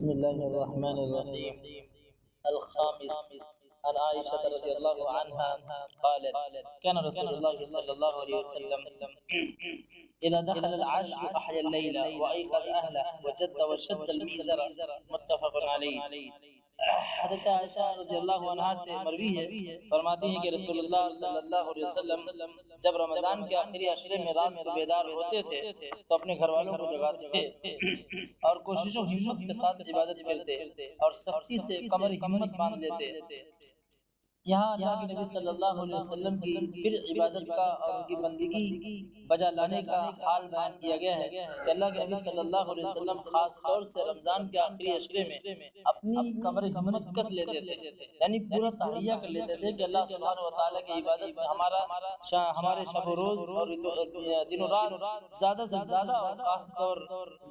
بسم الله الرحمن الرحيم. الخامس عن عائشة رضي الله عنها قالت كان رسول الله صلى الله عليه وسلم إذا دخل العشر أحيا الليل وأيقظ أهله وجد وشد المئزر. متفق عليه. حضرت عائشہ رضی اللہ عنہا سے مروی ہے، فرماتی ہیں کہ رسول اللہ صلی اللہ علیہ وسلم جب رمضان کے آخری عشرے میں رات کو بیدار ہوتے تھے تو اپنے گھر والوں کو جگاتے اور کوشش و ہمت کے ساتھ عبادت کرتے اور سختی سے کمر ہمت باندھ لیتے۔ یہاں اللہ کے نبی صلی اللہ علیہ وسلم کی پھر عبادت کا اور ان کی بندگی بجا لانے کا حال بیان کیا گیا ہے کہ اللہ کے نبی صلی اللہ علیہ وسلم خاص طور سے رمضان کے آخری عشرے میں اپنی کمر ہمت کس لیتے تھے، یعنی پورا تہیہ کر لیتے تھے کہ اللہ سبحانہ و تعالیٰ کی عبادت میں ہمارے شب و روز اور دن و رات زیادہ سے زیادہ اوقات اور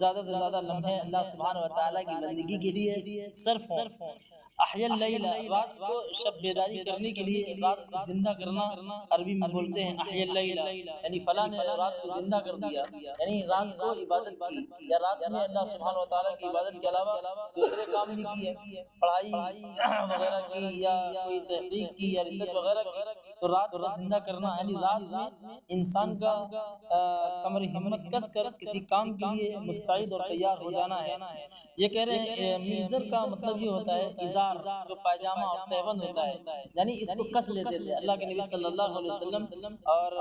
زیادہ سے زیادہ لمحے اللہ سبحانہ و تعالیٰ کی بندگی کے لیے صرف ہوں۔ احیا اللیل، رات کو شب بیداری کرنے کے لیے رات کو زندہ کرنا عربی میں بولتے ہیں احیا اللیل، یعنی فلاں نے رات کو زندہ کر دیا، یعنی رات کو عبادت کی، یا رات میں اللہ سبحانہ و تعالیٰ کی عبادت کے علاوہ دوسرے کام بھی کیے، پڑھائی وغیرہ کی یا کوئی تحقیق کی یا ریسرچ وغیرہ کی، تو رات کو زندہ کرنا یعنی رات میں انسان کا کمر ہمت کس کر کسی کام کے لیے مستعد اور تیار ہو جانا ہے۔ یہ کہہ رہے ہیں میزر کا مطلب یہ ہوتا ہے ازار، جو پائجامہ اور تہبند ہوتا ہے، یعنی اس کو کس لیتے تھے اللہ کے نبی صلی اللہ علیہ وسلم۔ اور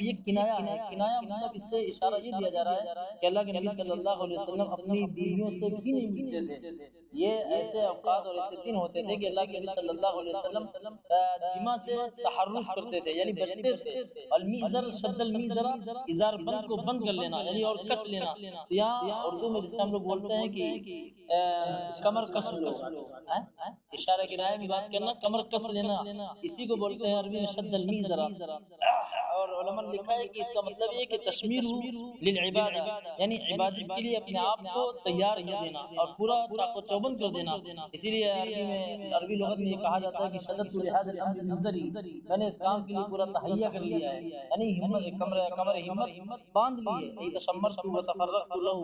یہ کنایا ہے، کنایا مطلب اس سے اشارہ یہ دیا جا رہا ہے کہ اللہ کے نبی صلی اللہ علیہ وسلم اپنی بیویوں سے بھی نہیں ملتے تھے۔ یہ ایسے اوقات اور ایسے دن ہوتے تھے کہ اللہ کے نبی صلی اللہ علیہ وسلم جماع سے تحرز کرتے تھے، یعنی بچتے تھے۔ المیزر شد المیزر، ازار بند کو بند کر لینا یعنی اور کس لینا۔ یہاں اردو میں جسے ہم لوگ بولتے ہیں کہ کمر کس لو، اشارہ کنایہ میں بات کرنا، کمر کس لینا، اسی کو بولتے ہیں عربی میں شد المیزر۔ اور علماء نے لکھا ہے کہ اس کا مطلب یہ کہ تشمیر للعبادہ، یعنی عبادت کے لیے اپنے آپ کو تیار کر دینا اور پورا چاق و چوبند کر دینا۔ اسی لیے عربی لغت میں یہ کہا جاتا ہے کہ شدت لہذا الامر المزری، میں نے اس کام کے لیے پورا تہیہ کر لیا ہے، یعنی کمر ہمت باندھ لی ہے۔ تشمرت وتفرغت له،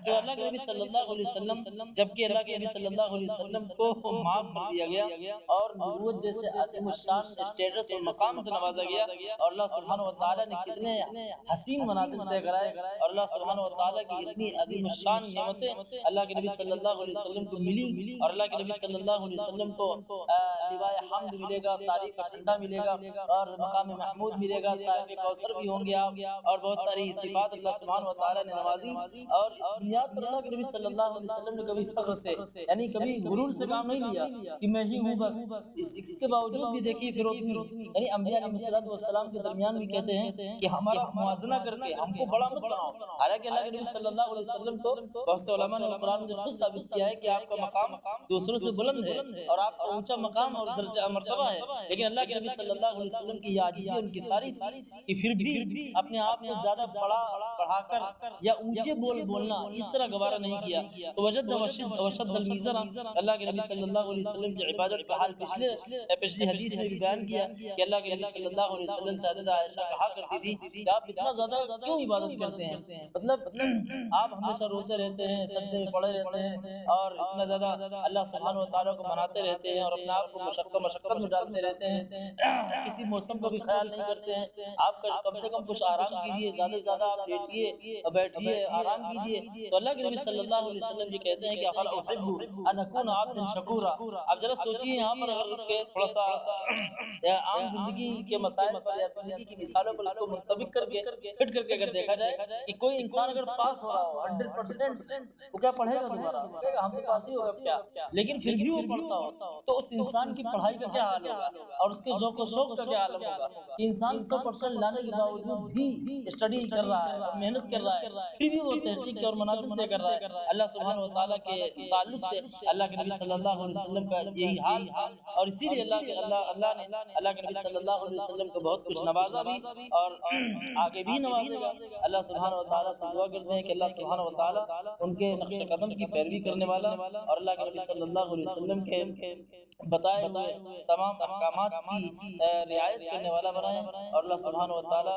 تو اللہ کے نبی صلی اللہ علیہ وسلم، جبکہ اللہ کے نبی صلی اللہ علیہ وسلم کو معاف کر دیا گیا اور نبوت جیسے عظیم الشان اسٹیٹس اور مقام سے نوازا گیا، اور اللہ سبحانہ و تعالیٰ نے کتنے حسین مناظر طے کرائے، اور اللہ سبحانہ و تعالیٰ کی اتنی عظیم الشان نعمتیں اللہ کے نبی صلی اللہ علیہ وسلم کو ملی، اور اللہ کے نبی صلی اللہ علیہ وسلم کو لوائے حمد ملے گا، تعریف کا جھنڈا ملے گا، اور مقام محمود ملے گا، صاحب کوثر بھی ہوں گے آپ، اور بہت ساری صفات اللہ سبحانہ و تعالیٰ نے نوازی۔ اور اس بنیاد پر اللہ کے نبی صلی اللہ علیہ وسلم نے کبھی فخر سے یعنی کبھی غرور سے کام نہیں لیا کہ میں ہی ہوں بس۔ اس کے باوجود بھی دیکھیے پھر یعنی انبیاء علیہ السلام کے درمیان بھی کہتے ہیں کہ ہمارا موازنہ کر کے ہم کو بڑا مت بناؤ، حالانکہ اللہ کے نبی صلی اللہ علیہ وسلم کو بہت سے علماء نے قرآن میں خود ثابت کیا ہے کہ آپ کا مقام دوسروں سے بلند ہے اور آپ کا اونچا مقام اور درجہ مرتبہ ہے، لیکن اللہ کے نبی صلی اللہ علیہ وسلم کی یہ عاجزی ان کی ساری تھی کہ پھر بھی اپنے آپ کو زیادہ بڑھا کر یا اونچے بولنا اس طرح گوارا نہیں کیا۔ تو وجد وشد المیزر، اللہ کے نبی صلی اللہ علیہ وسلم کی عبادت کا حال پچھلی حدیث میں بھی بیان کیا کہ اللہ کے نبی صلی اللہ علیہ وسلم سے حضرت عائشہ کہا کرتی تھی کہ آپ اتنا زیادہ کیوں عبادت کرتے ہیں، مطلب آپ ہمیشہ روزے رہتے ہیں، سجدے میں پڑے رہتے ہیں، اور اتنا زیادہ اللہ سبحانہ و تعالیٰ کو مناتے رہتے ہیں اور اپنے آپ کو مشقت میں ڈالتے رہتے ہیں، کسی موسم کو بھی خیال نہیں کرتے ہیں۔ آپ کا کم سے کم کچھ آرام کیجیے، زیادہ سے زیادہ آپ لیٹیے بیٹھیے آرام کیجیے۔ تو اللہ کے نبی صلی اللہ علیہ وسلم یہ کہتے ہیں کہ افلا احب ان اکون عبدا شکورا۔ اب ذرا سوچیے یہاں پر اگر تھوڑا سا عام زندگی کے مسائل یا زندگی کی مثالوں پر اس کو منطبق کر کے فٹ کر کے اگر دیکھا جائے کہ کوئی انسان اگر پاس ہو رہا ہو 100%، وہ کیا پڑھے گا دوبارہ؟ کہے گا ہم تو پاس ہی ہوگا کیا، لیکن پھر بھی وہ پڑھتا ہو تو اس انسان کی پڑھائی کا کیا حال ہوگا اور اس کے ذوق و شوق کا کیا عالم ہوگا کہ انسان 100% لانے کے باوجود بھی اسٹڈی کر رہا ہے، محنت کر رہا ہے، پھر بھی وہ تحقیق اور منازل طے کر رہا ہے۔ اللہ سبحانہ و تعالیٰ کے تعلق سے اللہ کے نبی صلی اللہ علیہ وسلم کا یہی حال تھا، اور اسی لیے اللہ نے اللہ کے نبی صلی اللہ علیہ وسلم کو بہت کچھ نوازا بھی اور آگے بھی نوازے گا۔ اللہ سبحانہ و تعالیٰ سے دعا کرتے ہیں کہ اللہ سبحانہ و تعالیٰ ان کے نقش قدم کی پیروی کرنے والا اور اللہ کے نبی صلی اللہ علیہ وسلم کے بتائے ہوئے تمام احکامات کی رعایت کرنے والا بنائے، اور اللہ سبحانہ و تعالی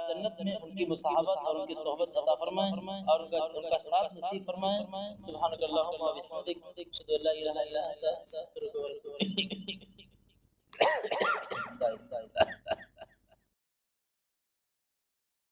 جنت میں ان کی مصاحبت اور ان کی صحبت عطا فرمائے اور ان کا ساتھ نصیب فرمائے۔ سبحانک اللہم و بحمدک، اشہد ان لا الہ الا انت، استغفرک و اتوب الیک۔